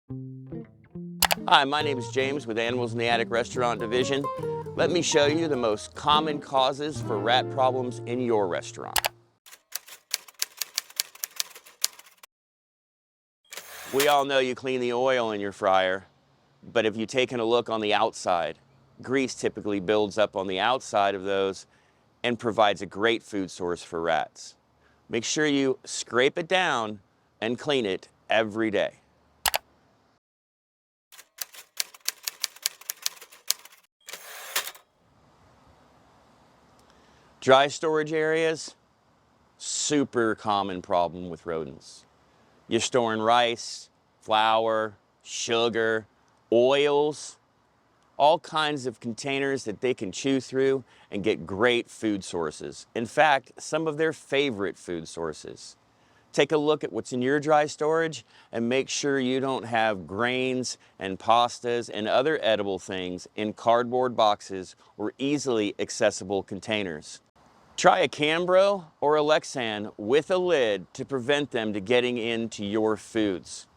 Hi, my name is James with Animals in the Attic Restaurant Division. Let me show you the most common causes for rat problems in your restaurant. We all know you clean the oil in your fryer, but if you've taken a look on the outside, grease typically builds up on the outside of those and provides a great food source for rats. Make sure you scrape it down and clean it every day. Dry storage areas, super common problem with rodents. You're storing rice, flour, sugar, oils, all kinds of containers that they can chew through and get great food sources. In fact, some of their favorite food sources. Take a look at what's in your dry storage and make sure you don't have grains and pastas and other edible things in cardboard boxes or easily accessible containers. Try a Cambro or a Lexan with a lid to prevent them to getting into your foods.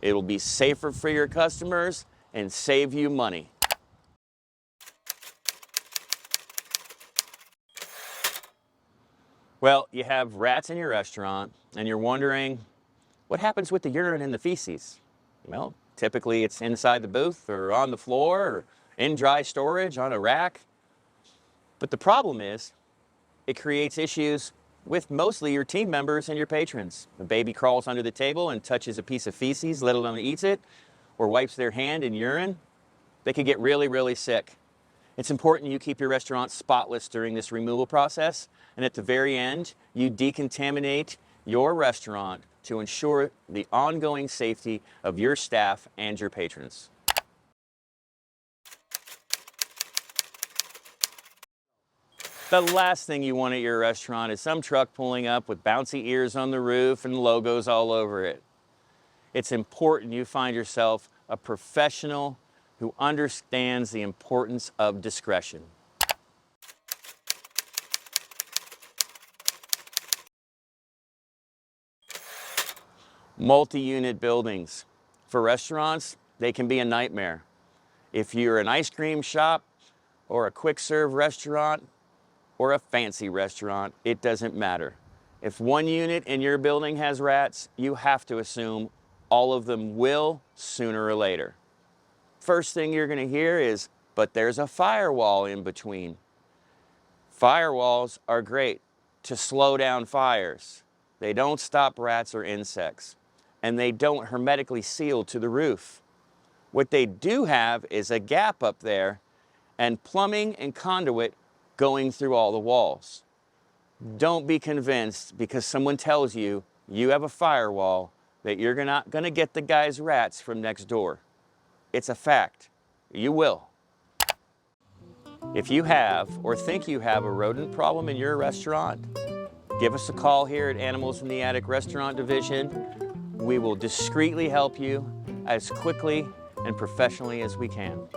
It'll be safer for your customers and save you money. Well, you have rats in your restaurant and you're wondering, what happens with the urine and the feces? Well, typically it's inside the booth or on the floor or in dry storage on a rack. But the problem is, it creates issues with mostly your team members and your patrons. The baby crawls under the table and touches a piece of feces, let alone eats it, or wipes their hand in urine. They could get really, really sick. It's important you keep your restaurant spotless during this removal process, and at the very end, you decontaminate your restaurant to ensure the ongoing safety of your staff and your patrons. The last thing you want at your restaurant is some truck pulling up with bouncy ears on the roof and logos all over it. It's important you find yourself a professional who understands the importance of discretion. Multi-unit buildings. For restaurants, they can be a nightmare. If you're an ice cream shop or a quick serve restaurant, or a fancy restaurant, it doesn't matter. If one unit in your building has rats, you have to assume all of them will sooner or later. First thing you're gonna hear is, but there's a firewall in between. Firewalls are great to slow down fires. They don't stop rats or insects, and they don't hermetically seal to the roof. What they do have is a gap up there and plumbing and conduit going through all the walls. Don't be convinced because someone tells you you have a firewall that you're not gonna get the guy's rats from next door. It's a fact. You will. If you have or think you have a rodent problem in your restaurant, give us a call here at Animals in the Attic Restaurant Division. We will discreetly help you as quickly and professionally as we can.